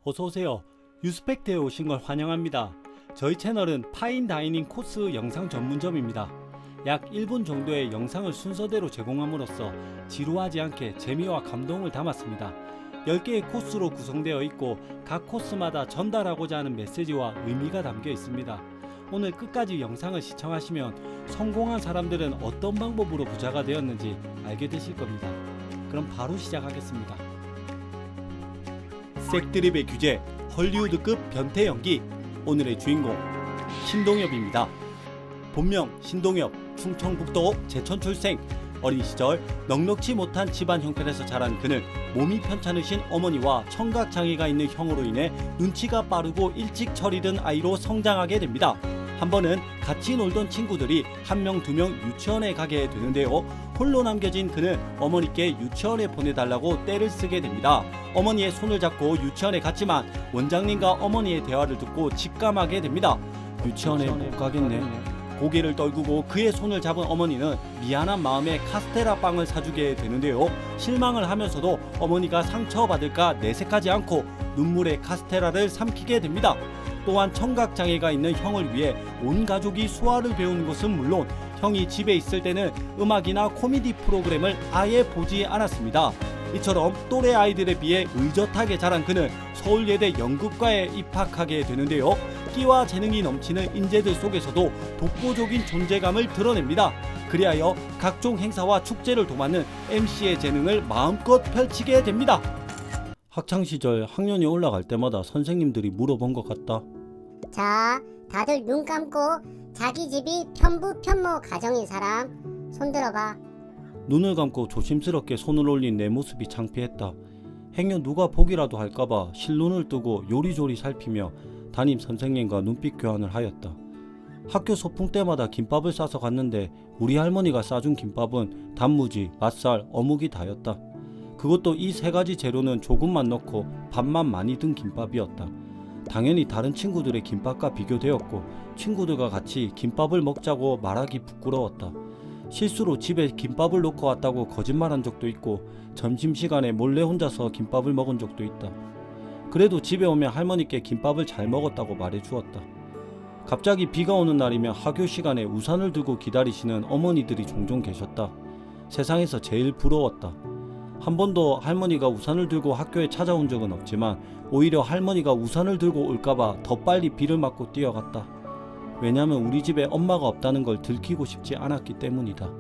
어서오세요. 유스펙트에 오신 걸 환영합니다. 저희 채널은 파인다이닝 코스 영상 전문점입니다. 약 1분 정도의 영상을 순서대로 제공함으로써 지루하지 않게 재미와 감동을 담았습니다. 10개의 코스로 구성되어 있고 각 코스마다 전달하고자 하는 메시지와 의미가 담겨 있습니다. 오늘 끝까지 영상을 시청하시면 성공한 사람들은 어떤 방법으로 부자가 되었는지 알게 되실 겁니다. 그럼 바로 시작하겠습니다. 색드립의 규제, 헐리우드급 변태 연기. 오늘의 주인공 신동엽입니다. 본명 신동엽, 충청북도 제천 출생. 어린 시절 넉넉지 못한 집안 형편에서 자란 그는 몸이 편찮으신 어머니와 청각장애가 있는 형으로 인해 눈치가 빠르고 일찍 철이 든 아이로 성장하게 됩니다. 한 번은 같이 놀던 친구들이 1명 2명 유치원에 가게 되는데요. 홀로 남겨진 그는 어머니께 유치원에 보내달라고 떼를 쓰게 됩니다. 어머니의 손을 잡고 유치원에 갔지만 원장님과 어머니의 대화를 듣고 직감하게 됩니다. 유치원에 못 가겠네. 고개를 떨구고 그의 손을 잡은 어머니는 미안한 마음에 카스테라 빵을 사주게 되는데요. 실망을 하면서도 어머니가 상처받을까 내색하지 않고 눈물에 카스테라를 삼키게 됩니다. 또한 청각장애가 있는 형을 위해 온 가족이 수화를 배우는 것은 물론 형이 집에 있을 때는 음악이나 코미디 프로그램을 아예 보지 않았습니다. 이처럼 또래 아이들에 비해 의젓하게 자란 그는 서울예대 연극과에 입학하게 되는데요. 끼와 재능이 넘치는 인재들 속에서도 독보적인 존재감을 드러냅니다. 그리하여 각종 행사와 축제를 도맡는 MC의 재능을 마음껏 펼치게 됩니다. 학창시절 학년이 올라갈 때마다 선생님들이 물어본 것 같다. 자, 다들 눈 감고 자기 집이 편부편모 가정인 사람 손 들어봐. 눈을 감고 조심스럽게 손을 올린 내 모습이 창피했다. 행여 누가 보기라도 할까봐 실눈을 뜨고 요리조리 살피며 담임 선생님과 눈빛 교환을 하였다. 학교 소풍 때마다 김밥을 싸서 갔는데 우리 할머니가 싸준 김밥은 단무지, 맛살, 어묵이 다였다. 그것도 이 3가지 재료는 조금만 넣고 밥만 많이 든 김밥이었다. 당연히 다른 친구들의 김밥과 비교되었고 친구들과 같이 김밥을 먹자고 말하기 부끄러웠다. 실수로 집에 김밥을 놓고 왔다고 거짓말한 적도 있고 점심시간에 몰래 혼자서 김밥을 먹은 적도 있다. 그래도 집에 오면 할머니께 김밥을 잘 먹었다고 말해주었다. 갑자기 비가 오는 날이면 학교 시간에 우산을 들고 기다리시는 어머니들이 종종 계셨다. 세상에서 제일 부러웠다. 한 번도 할머니가 우산을 들고 학교에 찾아온 적은 없지만 오히려 할머니가 우산을 들고 올까봐 더 빨리 비를 맞고 뛰어갔다. 왜냐면 우리 집에 엄마가 없다는 걸 들키고 싶지 않았기 때문이다.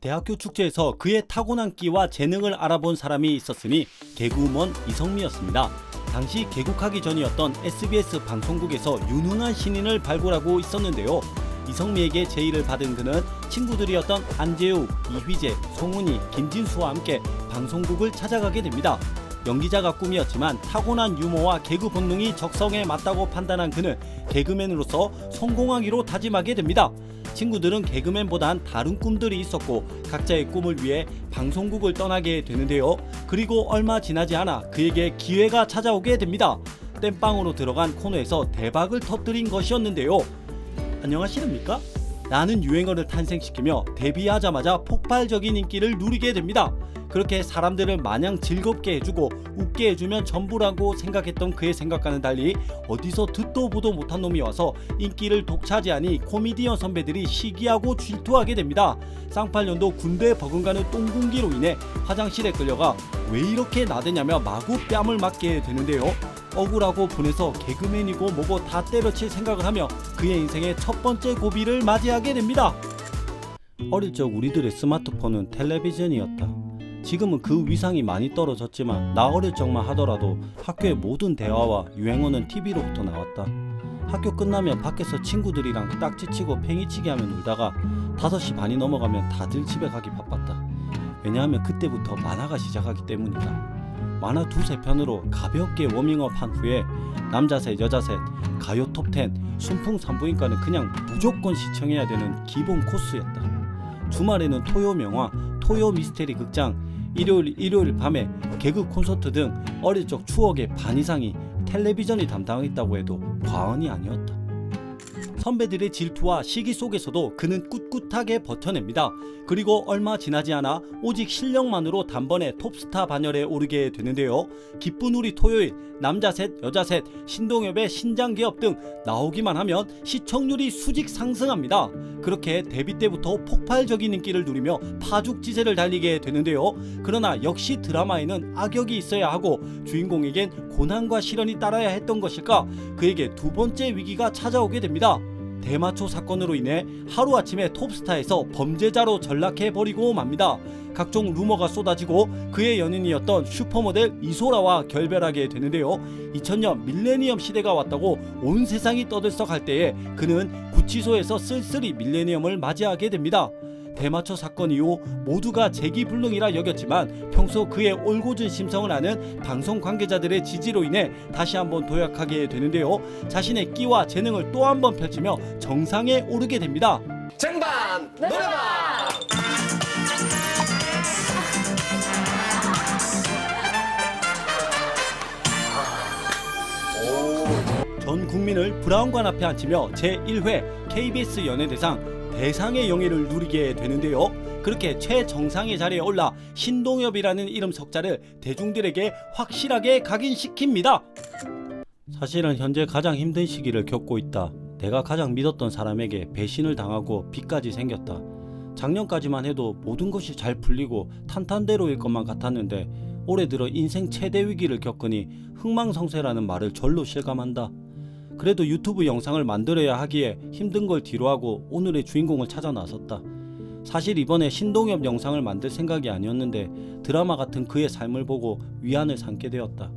대학교 축제에서 그의 타고난 끼와 재능을 알아본 사람이 있었으니 개그우먼 이성미였습니다. 당시 개국하기 전이었던 SBS 방송국에서 유능한 신인을 발굴하고 있었는데요. 이성미에게 제의를 받은 그는 친구들이었던 안재욱, 이휘재, 송은이, 김진수와 함께 방송국을 찾아가게 됩니다. 연기자가 꿈이었지만 타고난 유머와 개그 본능이 적성에 맞다고 판단한 그는 개그맨으로서 성공하기로 다짐하게 됩니다. 친구들은 개그맨보단 다른 꿈들이 있었고 각자의 꿈을 위해 방송국을 떠나게 되는데요. 그리고 얼마 지나지 않아 그에게 기회가 찾아오게 됩니다. 땜빵으로 들어간 코너에서 대박을 터뜨린 것이었는데요. 안녕하십니까? 나는 유행어를 탄생시키며 데뷔하자마자 폭발적인 인기를 누리게 됩니다. 그렇게 사람들을 마냥 즐겁게 해주고 웃게 해주면 전부라고 생각했던 그의 생각과는 달리 어디서 듣도 보도 못한 놈이 와서 인기를 독차지하니 코미디언 선배들이 시기하고 질투하게 됩니다. 쌍팔년도 군대에 버금가는 똥군기로 인해 화장실에 끌려가 왜 이렇게 나대냐며 마구 뺨을 맞게 되는데요. 억울하고 분해서 개그맨이고 뭐고 다 때려칠 생각을 하며 그의 인생의 첫 번째 고비를 맞이하게 됩니다. 어릴 적 우리들의 스마트폰은 텔레비전이었다. 지금은 그 위상이 많이 떨어졌지만 나 어릴 적만 하더라도 학교의 모든 대화와 유행어는 TV로부터 나왔다. 학교 끝나면 밖에서 친구들이랑 딱지치고 팽이치기 하며 놀다가 5시 반이 넘어가면 다들 집에 가기 바빴다. 왜냐하면 그때부터 만화가 시작하기 때문이다. 만화 2-3편으로 가볍게 워밍업 한 후에 남자 셋 여자 셋 가요 톱10 순풍 산부인과는 그냥 무조건 시청해야 되는 기본 코스였다. 주말에는 토요 명화, 토요 미스테리 극장, 일요일 밤에 개그 콘서트 등 어릴 적 추억의 반 이상이 텔레비전이 담당했다고 해도 과언이 아니었다. 선배들의 질투와 시기 속에서도 그는 꿋꿋하게 버텨냅니다. 그리고 얼마 지나지 않아 오직 실력만으로 단번에 톱스타 반열에 오르게 되는데요. 기쁜 우리 토요일, 남자 셋, 여자 셋, 신동엽의 신장개업 등 나오기만 하면 시청률이 수직 상승합니다. 그렇게 데뷔 때부터 폭발적인 인기를 누리며 파죽지세를 달리게 되는데요. 그러나 역시 드라마에는 악역이 있어야 하고 주인공에겐 고난과 시련이 따라야 했던 것일까? 그에게 두 번째 위기가 찾아오게 됩니다. 대마초 사건으로 인해 하루아침에 톱스타에서 범죄자로 전락해버리고 맙니다. 각종 루머가 쏟아지고 그의 연인이었던 슈퍼모델 이소라와 결별하게 되는데요. 2000년 밀레니엄 시대가 왔다고 온 세상이 떠들썩할 때에 그는 구치소에서 쓸쓸히 밀레니엄을 맞이하게 됩니다. 대마초 사건 이후 모두가 재기불능이라 여겼지만 평소 그의 올곧은 심성을 아는 방송 관계자들의 지지로 인해 다시 한번 도약하게 되는데요. 자신의 끼와 재능을 또 한 번 펼치며 정상에 오르게 됩니다. 쟁반 노래방. 전 국민을 브라운관 앞에 앉히며 제1회 KBS 연예대상 대상의 영예를 누리게 되는데요. 그렇게 최정상의 자리에 올라 신동엽이라는 이름 석자를 대중들에게 확실하게 각인시킵니다. 사실은 현재 가장 힘든 시기를 겪고 있다. 내가 가장 믿었던 사람에게 배신을 당하고 빚까지 생겼다. 작년까지만 해도 모든 것이 잘 풀리고 탄탄대로일 것만 같았는데 올해 들어 인생 최대 위기를 겪으니 흥망성쇠라는 말을 절로 실감한다. 그래도 유튜브 영상을 만들어야 하기에 힘든 걸 뒤로하고 오늘의 주인공을 찾아 나섰다. 사실 이번에 신동엽 영상을 만들 생각이 아니었는데 드라마 같은 그의 삶을 보고 위안을 삼게 되었다.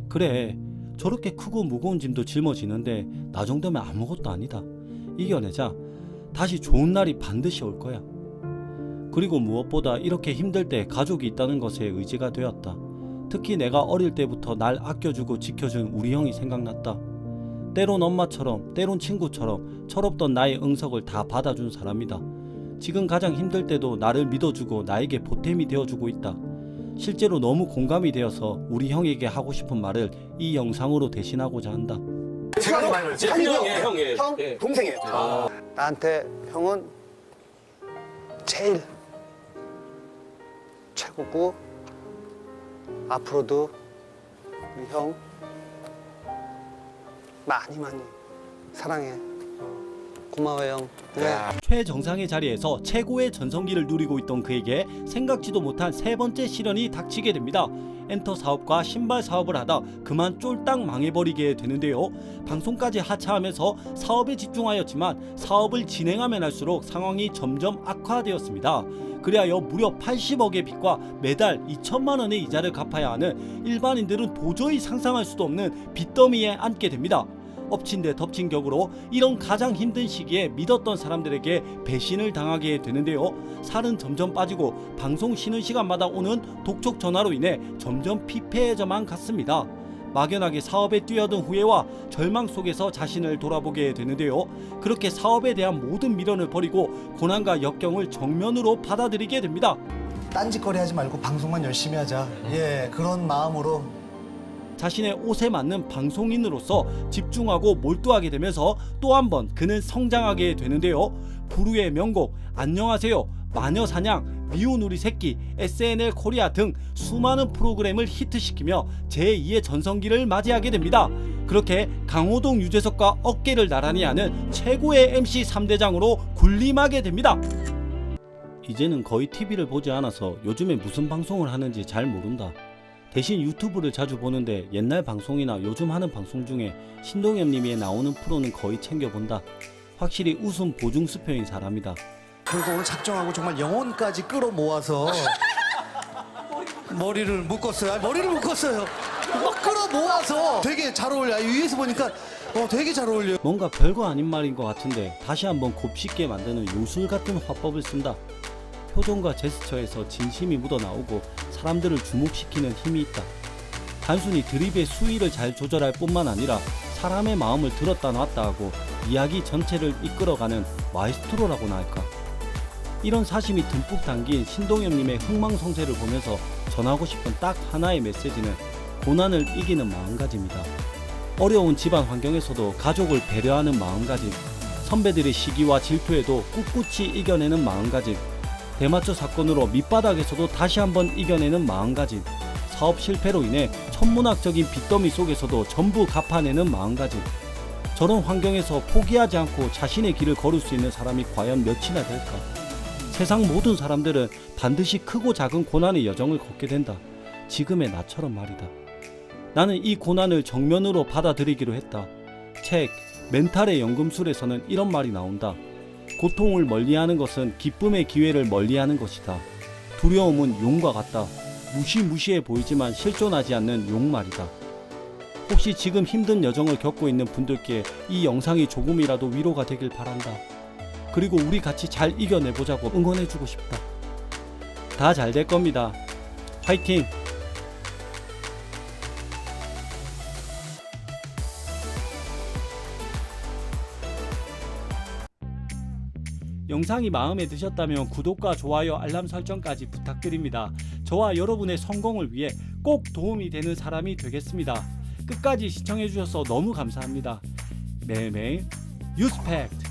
그래, 저렇게 크고 무거운 짐도 짊어지는데 나 정도면 아무것도 아니다. 이겨내자. 다시 좋은 날이 반드시 올 거야. 그리고 무엇보다 이렇게 힘들 때 가족이 있다는 것에 의지가 되었다. 특히 내가 어릴 때부터 날 아껴주고 지켜준 우리 형이 생각났다. 때론 엄마처럼, 때론 친구처럼 철없던 나의 응석을 다 받아준 사람이다. 지금 가장 힘들 때도 나를 믿어주고 나에게 보탬이 되어주고 있다. 실제로 너무 공감이 되어서 우리 형에게 하고 싶은 말을 이 영상으로 대신하고자 한다. 제가 많이 걸지. 형이에요. 형? 예. 동생이에요. 나한테 형은 제일 최고고 앞으로도 우리 형 많이 사랑해. 고마워요 형. 네. 최정상의 자리에서 최고의 전성기를 누리고 있던 그에게 생각지도 못한 세 번째 시련이 닥치게 됩니다. 엔터 사업과 신발 사업을 하다 그만 쫄딱 망해버리게 되는데요. 방송까지 하차하면서 사업에 집중하였지만 사업을 진행하면 할수록 상황이 점점 악화되었습니다. 그리하여 무려 80억의 빚과 매달 2천만 원의 이자를 갚아야 하는 일반인들은 도저히 상상할 수도 없는 빚더미에 앉게 됩니다. 엎친 데 덮친 격으로 이런 가장 힘든 시기에 믿었던 사람들에게 배신을 당하게 되는데요. 살은 점점 빠지고 방송 쉬는 시간마다 오는 독촉 전화로 인해 점점 피폐해져만 갔습니다. 막연하게 사업에 뛰어든 후회와 절망 속에서 자신을 돌아보게 되는데요. 그렇게 사업에 대한 모든 미련을 버리고 고난과 역경을 정면으로 받아들이게 됩니다. 딴짓거리 하지 말고 방송만 열심히 하자. 예, 그런 마음으로 자신의 옷에 맞는 방송인으로서 집중하고 몰두하게 되면서 또 한 번 그는 성장하게 되는데요. 부르의 명곡 안녕하세요, 마녀사냥, 미운 우리 새끼, SNL 코리아 등 수많은 프로그램을 히트시키며 제2의 전성기를 맞이하게 됩니다. 그렇게 강호동, 유재석과 어깨를 나란히 하는 최고의 MC 3대장으로 군림하게 됩니다. 이제는 거의 TV를 보지 않아서 요즘에 무슨 방송을 하는지 잘 모른다. 대신 유튜브를 자주 보는데 옛날 방송이나 요즘 하는 방송 중에 신동엽님이 나오는 프로는 거의 챙겨본다. 확실히 웃음 보증 수표인 사람이다. 그리고 오늘 작정하고 정말 영혼까지 끌어모아서 머리를 묶었어요. 머리를 묶었어요. 끌어모아서 되게 잘 어울려. 위에서 보니까 되게 잘 어울려. 뭔가 별거 아닌 말인 것 같은데 다시 한번 곱씹게 만드는 요술 같은 화법을 쓴다. 표정과 제스처에서 진심이 묻어나오고 사람들을 주목시키는 힘이 있다. 단순히 드립의 수위를 잘 조절할 뿐만 아니라 사람의 마음을 들었다 놨다 하고 이야기 전체를 이끌어가는 마에스트로라고나 할까. 이런 사심이 듬뿍 담긴 신동엽님의 흥망성쇠를 보면서 전하고 싶은 딱 하나의 메시지는 고난을 이기는 마음가짐이다. 어려운 집안 환경에서도 가족을 배려하는 마음가짐, 선배들의 시기와 질투에도 꿋꿋이 이겨내는 마음가짐, 대마초 사건으로 밑바닥에서도 다시 한번 이겨내는 마음가짐, 사업 실패로 인해 천문학적인 빚더미 속에서도 전부 갚아내는 마음가짐. 저런 환경에서 포기하지 않고 자신의 길을 걸을 수 있는 사람이 과연 몇이나 될까? 세상 모든 사람들은 반드시 크고 작은 고난의 여정을 걷게 된다. 지금의 나처럼 말이다. 나는 이 고난을 정면으로 받아들이기로 했다. 책 멘탈의 연금술에서는 이런 말이 나온다. 고통을 멀리하는 것은 기쁨의 기회를 멀리하는 것이다. 두려움은 용과 같다. 무시무시해 보이지만 실존하지 않는 용 말이다. 혹시 지금 힘든 여정을 겪고 있는 분들께 이 영상이 조금이라도 위로가 되길 바란다. 그리고 우리 같이 잘 이겨내보자고 응원해주고 싶다. 다 잘 될 겁니다. 화이팅! 영상이 마음에 드셨다면 구독과 좋아요, 알람 설정까지 부탁드립니다. 저와 여러분의 성공을 위해 꼭 도움이 되는 사람이 되겠습니다. 끝까지 시청해주셔서 너무 감사합니다. 매일매일 유스펙트!